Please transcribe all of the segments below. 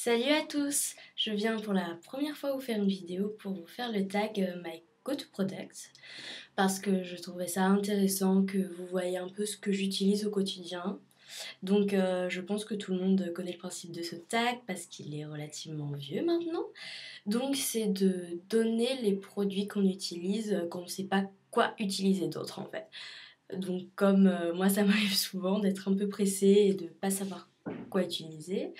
Salut à tous! Je viens pour la première fois vous faire une vidéo pour vous faire le tag My Go-To Product parce que je trouvais ça intéressant que vous voyez un peu ce que j'utilise au quotidien. Donc je pense que tout le monde connaît le principe de ce tag parce qu'il est relativement vieux maintenant. Donc c'est de donner les produits qu'on utilise quand on ne sait pas quoi utiliser d'autre en fait. Donc comme moi ça m'arrive souvent d'être un peu pressée et de ne pas savoir quoi utiliser,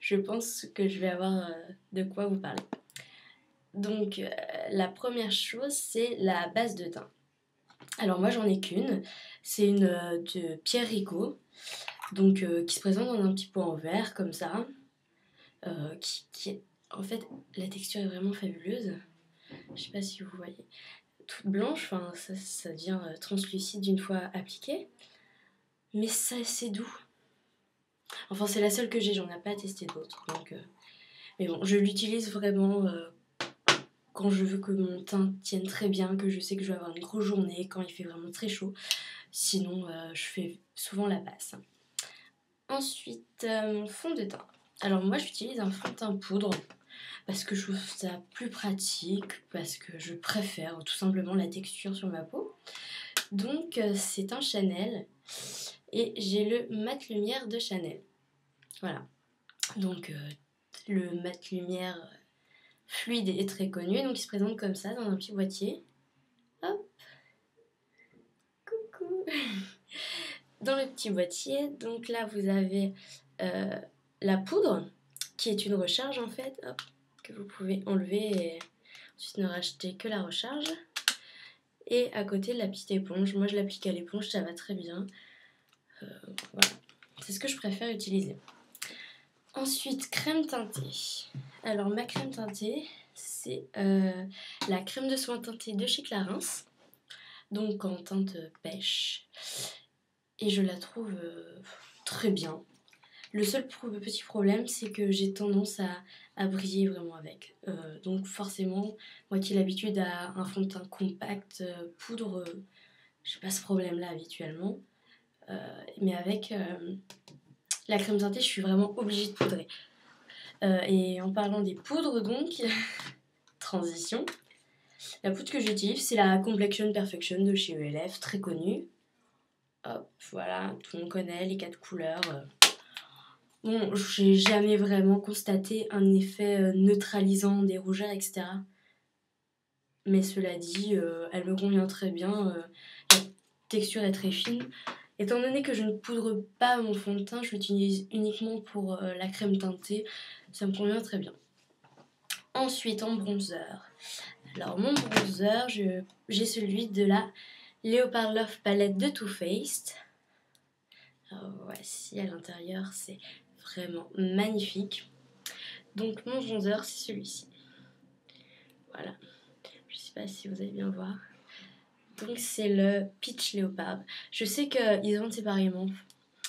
je pense que je vais avoir de quoi vous parler. Donc la première chose, c'est la base de teint. Alors moi j'en ai qu'une, c'est une de Pierre Rico, donc qui se présente dans un petit pot en verre comme ça, qui est... En fait la texture est vraiment fabuleuse, je sais pas si vous voyez, toute blanche, enfin ça devient translucide une fois appliqué, mais ça c'est doux. Enfin c'est la seule que j'ai, j'en ai pas testé d'autres, donc... Mais bon, je l'utilise vraiment quand je veux que mon teint tienne très bien, que je sais que je vais avoir une grosse journée, quand il fait vraiment très chaud. Sinon, je fais souvent la passe. Ensuite, mon fond de teint. Alors moi, j'utilise un fond de teint poudre parce que je trouve ça plus pratique, parce que je préfère tout simplement la texture sur ma peau. Donc, c'est un Chanel et j'ai le mat lumière de Chanel. Voilà. Donc, le mat lumière fluide et très connu, donc il se présente comme ça dans un petit boîtier. Hop, coucou. Dans le petit boîtier, donc là vous avez la poudre qui est une recharge en fait, hop, que vous pouvez enlever et ensuite ne racheter que la recharge. Et à côté la petite éponge, moi je l'applique à l'éponge, ça va très bien. Voilà, c'est ce que je préfère utiliser. Ensuite, crème teintée. Alors ma crème teintée, c'est la crème de soin teintée de chez Clarins, donc en teinte pêche. Et je la trouve très bien. Le seul petit problème, c'est que j'ai tendance à briller vraiment avec. Donc forcément, moi qui ai l'habitude à un fond de teint compact, poudre, j'ai pas ce problème-là habituellement. Mais avec la crème teintée, je suis vraiment obligée de poudrer. Et en parlant des poudres donc, transition, la poudre que j'utilise, c'est la Complexion Perfection de chez ELF, très connue. Hop, voilà, tout le monde connaît les 4 couleurs. Bon, j'ai jamais vraiment constaté un effet neutralisant des rougeurs, etc. Mais cela dit, elle me convient très bien. La texture est très fine. Étant donné que je ne poudre pas mon fond de teint, je l'utilise uniquement pour la crème teintée. Ça me convient très bien. Ensuite, en bronzer. Alors, mon bronzer, j'ai celui de la Leopard Love Palette de Too Faced. Alors, voici à l'intérieur, c'est vraiment magnifique. Donc mon bronzer, c'est celui-ci. Voilà. Je sais pas si vous allez bien voir. Donc c'est le Peach Leopard. Je sais qu'ils vendent séparément.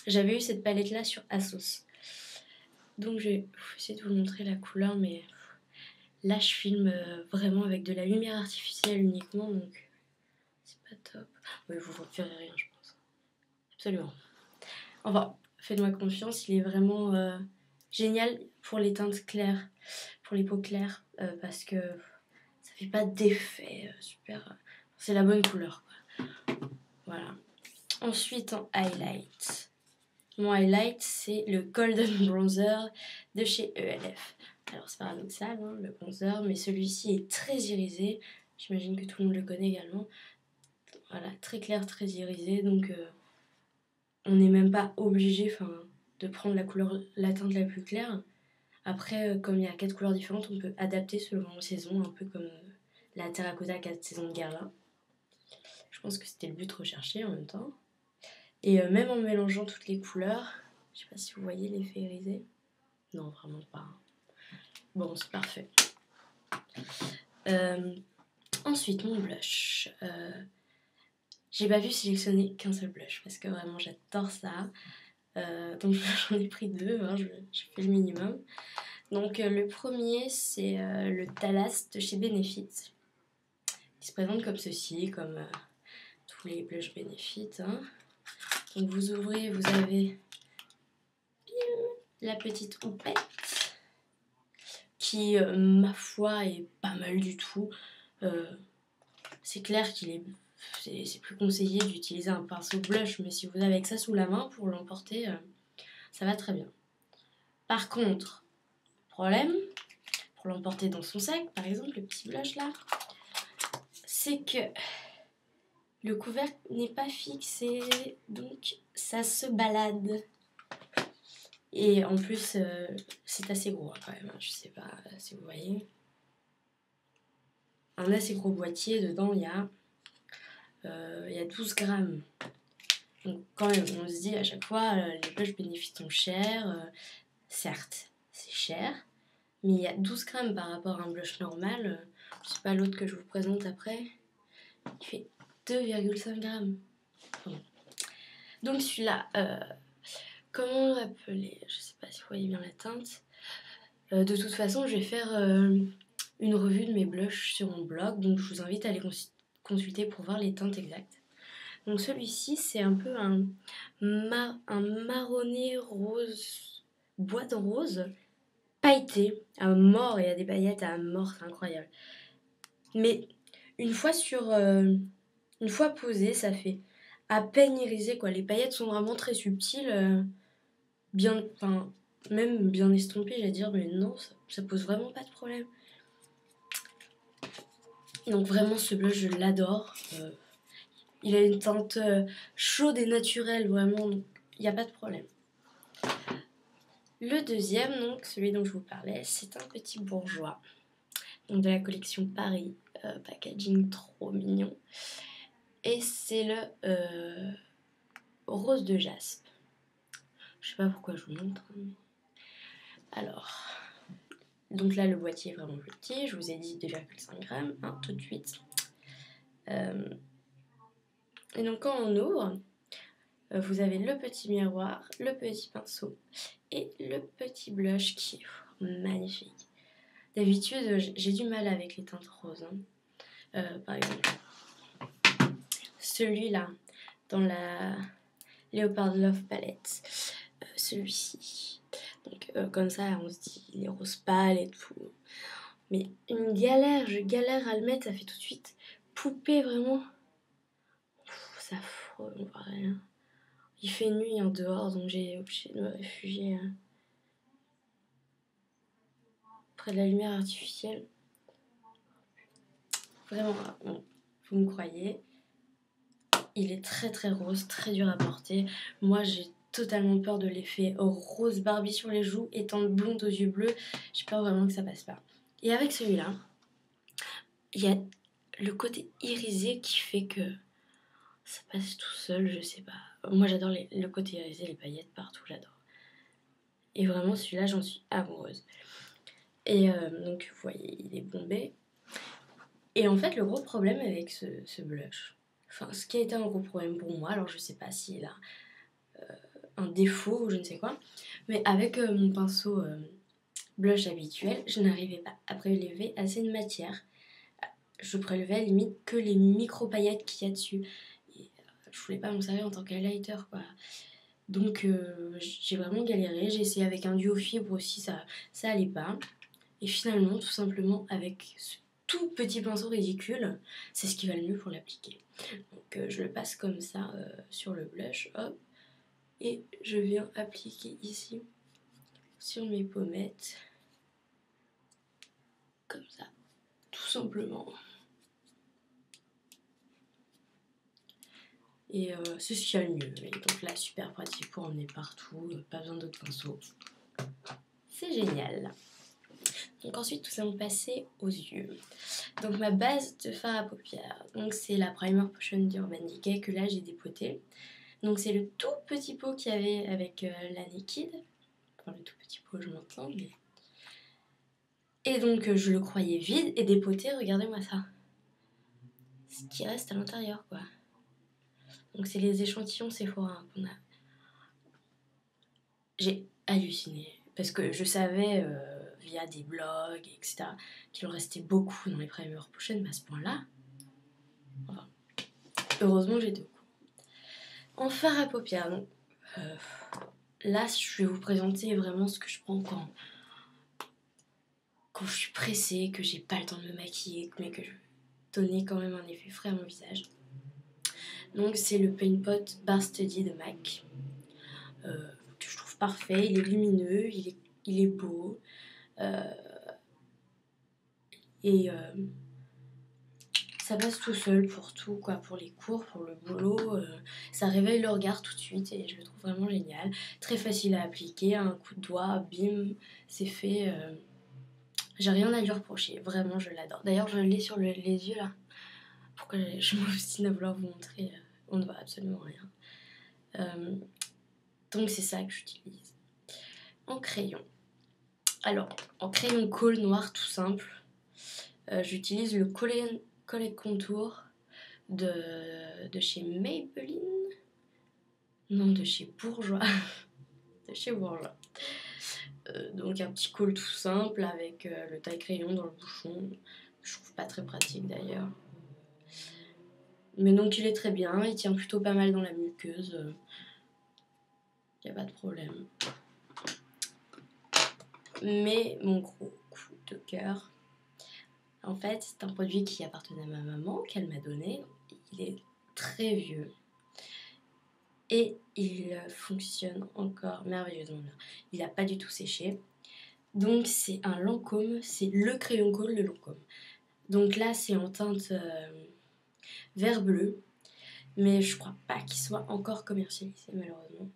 J'avais eu cette palette là sur Asos. Donc je vais essayer de vous montrer la couleur, mais là je filme vraiment avec de la lumière artificielle uniquement, donc c'est pas top. Oui, vous ne verrez rien, je pense. Absolument. Enfin, faites-moi confiance, il est vraiment génial pour les teintes claires, pour les peaux claires, parce que ça fait pas d'effet super. C'est la bonne couleur, quoi. Voilà. Ensuite, en highlight. Mon highlight, c'est le Golden Bronzer de chez ELF. Alors, c'est paradoxal, hein, le bronzer, mais celui-ci est très irisé. J'imagine que tout le monde le connaît également. Voilà, très clair, très irisé, donc on n'est même pas obligé de prendre la teinte la plus claire. Après, comme il y a 4 couleurs différentes, on peut adapter selon les saisons, un peu comme la terracotta 4 saisons de Guerlain. Je pense que c'était le but recherché en même temps. Et même en mélangeant toutes les couleurs, je sais pas si vous voyez l'effet irisé. Non, vraiment pas. Bon, c'est parfait. Ensuite, mon blush. J'ai pas pu sélectionner qu'un seul blush parce que vraiment j'adore ça. Donc j'en ai pris 2, hein, je fais le minimum. Donc le premier, c'est le Talas de chez Benefit. Il se présente comme ceci, comme tous les blushs Benefit. Hein. Donc vous ouvrez, vous avez la petite houppette. qui, ma foi, est pas mal du tout. C'est clair c'est plus conseillé d'utiliser un pinceau blush, mais si vous avez que ça sous la main pour l'emporter, ça va très bien. Par contre, problème, pour l'emporter dans son sac, par exemple, le petit blush là, c'est que le couvercle n'est pas fixé, donc ça se balade. Et en plus, c'est assez gros quand même, je sais pas si vous voyez. Un assez gros boîtier, dedans il y a 12 grammes. Donc quand même, on se dit à chaque fois, les blushs bénéfices sont chers. Certes, c'est cher, mais il y a 12 grammes par rapport à un blush normal. Je sais pas, l'autre que je vous présente après, il fait 2,5 grammes. Bon. Donc celui-là, comment l'appeler? Je sais pas si vous voyez bien la teinte. De toute façon, je vais faire une revue de mes blushs sur mon blog, donc je vous invite à aller consulter pour voir les teintes exactes. Donc celui-ci, c'est un peu un marronné rose, boîte rose, pailleté à mort, et il y a des paillettes à mort, c'est incroyable. Mais une fois posé, ça fait à peine irisé quoi. Les paillettes sont vraiment très subtiles, même bien estompées, j'allais dire, mais non, ça pose vraiment pas de problème. Donc vraiment ce blush je l'adore. Il a une teinte chaude et naturelle, vraiment, il n'y a pas de problème. Le deuxième, donc celui dont je vous parlais, c'est un petit bourgeois. Donc de la collection Paris, packaging trop mignon. Et c'est le rose de jaspe. Je sais pas pourquoi je vous montre. Alors, donc là le boîtier est vraiment petit, je vous ai dit 2,5 grammes, hein, tout de suite. Et donc quand on ouvre, vous avez le petit miroir, le petit pinceau et le petit blush qui est magnifique. D'habitude, j'ai du mal avec les teintes roses. Par exemple, celui-là, dans la Leopard Love Palette, celui-ci. Donc comme ça, on se dit, il est rose pâle et tout. Mais je galère à le mettre, ça fait tout de suite poupée, vraiment. Ça frôle, on voit rien. Il fait nuit dehors, donc j'ai obligé de me réfugier près de la lumière artificielle. Vraiment, bon, vous me croyez. Il est très très rose, très dur à porter. Moi, j'ai totalement peur de l'effet rose Barbie sur les joues. Étant blonde aux yeux bleus, j'ai peur vraiment que ça passe pas. Et avec celui-là, il y a le côté irisé qui fait que ça passe tout seul, je sais pas. Moi, j'adore le côté irisé, les paillettes partout, j'adore. Et vraiment, celui-là, j'en suis amoureuse. Et donc, vous voyez, il est bombé. Et en fait, le gros problème avec ce blush, enfin, ce qui a été un gros problème pour moi, alors je sais pas s'il a un défaut ou je ne sais quoi, mais avec mon pinceau blush habituel, je n'arrivais pas à prélever assez de matière. Je prélevais limite que les micro paillettes qu'il y a dessus. Et, je voulais pas m'en servir en tant qu'highlighter, quoi. Donc j'ai vraiment galéré. J'ai essayé avec un duo fibre aussi, ça allait pas. Et finalement, tout simplement, avec ce tout petit pinceau ridicule, c'est ce qui va le mieux pour l'appliquer. Donc je le passe comme ça sur le blush, hop. Et je viens appliquer ici sur mes pommettes, comme ça, tout simplement. Et c'est ce qu'il y a le mieux. Et donc là, super pratique pour emmener partout, pas besoin d'autres pinceaux. C'est génial. Donc ensuite, nous allons passer aux yeux. Donc ma base de fard à paupières, donc c'est la Primer Potion d'Urban Decay que là j'ai dépotée. Donc c'est le tout petit pot qu'il y avait avec la Naked. Enfin le tout petit pot, je m'entends, mais... Et donc je le croyais vide et dépoté, regardez-moi ça. Ce qui reste à l'intérieur, quoi. Donc c'est les échantillons Sephora qu'on a. J'ai halluciné parce que je savais via des blogs, etc., qu'il en restait beaucoup dans les Primer Potion, mais à ce point-là, enfin, heureusement j'étais au courant. En fard à paupières, donc, là je vais vous présenter vraiment ce que je prends quand je suis pressée, que j'ai pas le temps de me maquiller, mais que je veux donner quand même un effet frais à mon visage. Donc c'est le Paint Pot Bar Study de MAC, que je trouve parfait. Il est lumineux, il est beau, et ça passe tout seul pour tout, quoi, pour les cours, pour le boulot. Ça réveille le regard tout de suite et je le trouve vraiment génial. Très facile à appliquer, un coup de doigt, bim, c'est fait. J'ai rien à lui reprocher, vraiment je l'adore. D'ailleurs je l'ai sur les yeux là. Pourquoi je m'obstine à vouloir vous montrer, on ne voit absolument rien. Donc c'est ça que j'utilise. En crayon. Alors, en crayon colle noir tout simple, j'utilise le Collet Contour de chez Maybelline. Non, de chez Bourjois. De chez Bourjois. Donc un petit col tout simple avec le taille-crayon dans le bouchon. Je trouve pas très pratique d'ailleurs. Mais donc il est très bien, il tient plutôt pas mal dans la muqueuse. Y a pas de problème. Mais mon gros coup de cœur, en fait, c'est un produit qui appartenait à ma maman, qu'elle m'a donné. Il est très vieux. Et il fonctionne encore merveilleusement bien. Il n'a pas du tout séché. Donc c'est un Lancôme, c'est le crayon colle de Lancôme. Donc là c'est en teinte vert bleu. Mais je crois pas qu'il soit encore commercialisé malheureusement.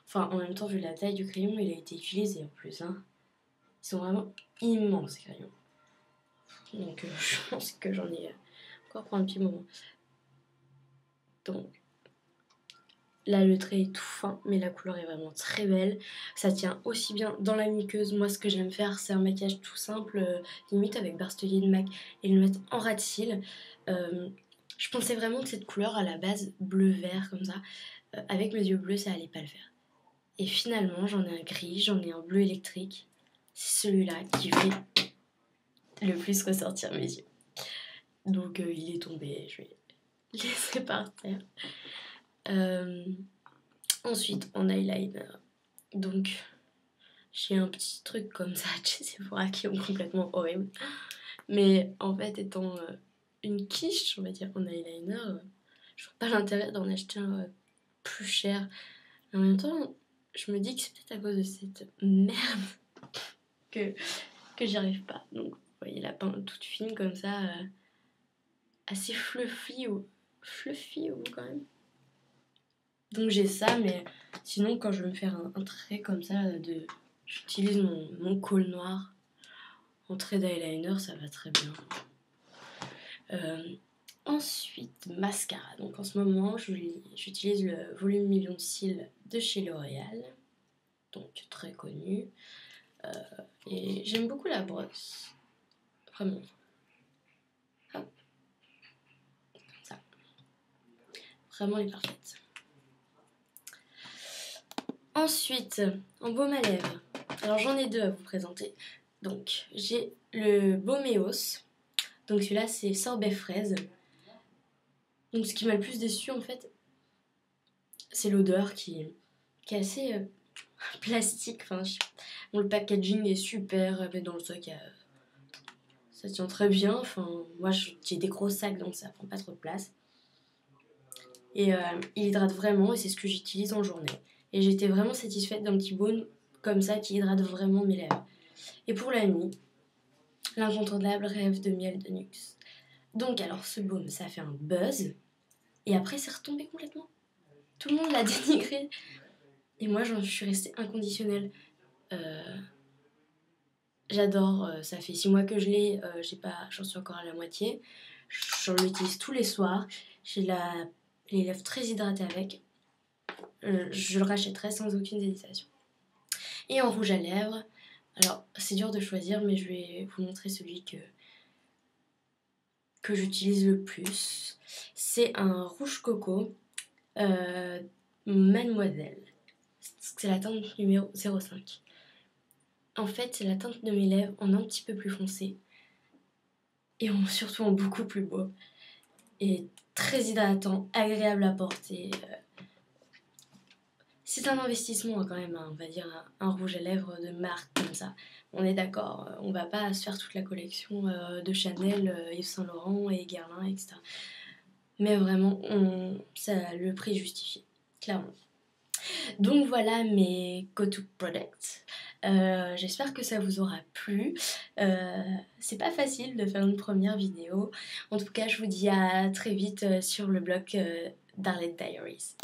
Enfin en même temps vu la taille du crayon il a été utilisé en plus. Hein. Ils sont vraiment immenses ces crayons. Donc je pense que j'en ai encore pour un petit moment. Donc là, le trait est tout fin, mais la couleur est vraiment très belle. Ça tient aussi bien dans la muqueuse. Moi, ce que j'aime faire, c'est un maquillage tout simple, limite avec Barstelier de MAC, et le mettre en ras de cils. Je pensais vraiment que cette couleur, à la base, bleu-vert, comme ça, avec mes yeux bleus, ça allait pas le faire. Et finalement, j'en ai un gris, j'en ai un bleu électrique. C'est celui-là qui fait le plus ressortir mes yeux. Donc, il est tombé, je vais le laisser par terre. Ensuite, en eyeliner, donc j'ai un petit truc comme ça de chez Sephora qui est complètement horrible. Mais en fait, étant une quiche, on va dire, en eyeliner, je vois pas l'intérêt d'en acheter un plus cher. Mais en même temps, je me dis que c'est peut-être à cause de cette merde que j'y arrive pas. Donc, vous voyez la pinte toute fine comme ça, assez fluffy ou quand même. Donc j'ai ça, mais sinon quand je veux me faire un trait comme ça, j'utilise mon col noir en trait d'eyeliner, ça va très bien. Ensuite, mascara. Donc en ce moment, j'utilise le volume million de cils de chez L'Oréal, donc très connu. Et j'aime beaucoup la brosse, vraiment. Hop. Comme ça. Vraiment, elle est parfaite. Ensuite, en baume à lèvres. Alors j'en ai deux à vous présenter. Donc j'ai le Bauméos. Donc celui-là c'est sorbet fraise. Donc ce qui m'a le plus déçu en fait, c'est l'odeur qui est assez plastique. Enfin, bon, le packaging est super, mais dans le sac ça tient très bien. Enfin, moi j'ai des gros sacs donc ça prend pas trop de place. Et il hydrate vraiment et c'est ce que j'utilise en journée. Et j'étais vraiment satisfaite d'un petit baume comme ça qui hydrate vraiment mes lèvres. Et pour la nuit, l'incontournable Rêve de miel de Nuxe. Donc alors ce baume, ça a fait un buzz. Et après c'est retombé complètement. Tout le monde l'a dénigré. Et moi je suis restée inconditionnelle. J'adore, ça fait 6 mois que je l'ai, j'en suis encore à la moitié. J'en utilise tous les soirs. J'ai les lèvres très hydratées avec. Je le rachèterai sans aucune hésitation. Et en rouge à lèvres, alors c'est dur de choisir, mais je vais vous montrer celui que j'utilise le plus. C'est un rouge coco Mademoiselle. C'est la teinte numéro 05. En fait, c'est la teinte de mes lèvres en un petit peu plus foncé. Et surtout en beaucoup plus beau. Et très hydratant, agréable à porter. c'est un investissement quand même, hein, on va dire un rouge à lèvres de marque comme ça. On est d'accord, on va pas se faire toute la collection de Chanel, Yves Saint Laurent et Guerlain, etc. Mais vraiment, ça, le prix est justifié, clairement. Donc voilà mes go-to products. J'espère que ça vous aura plu. C'est pas facile de faire une première vidéo. En tout cas, je vous dis à très vite sur le blog d'Arlette Diaries.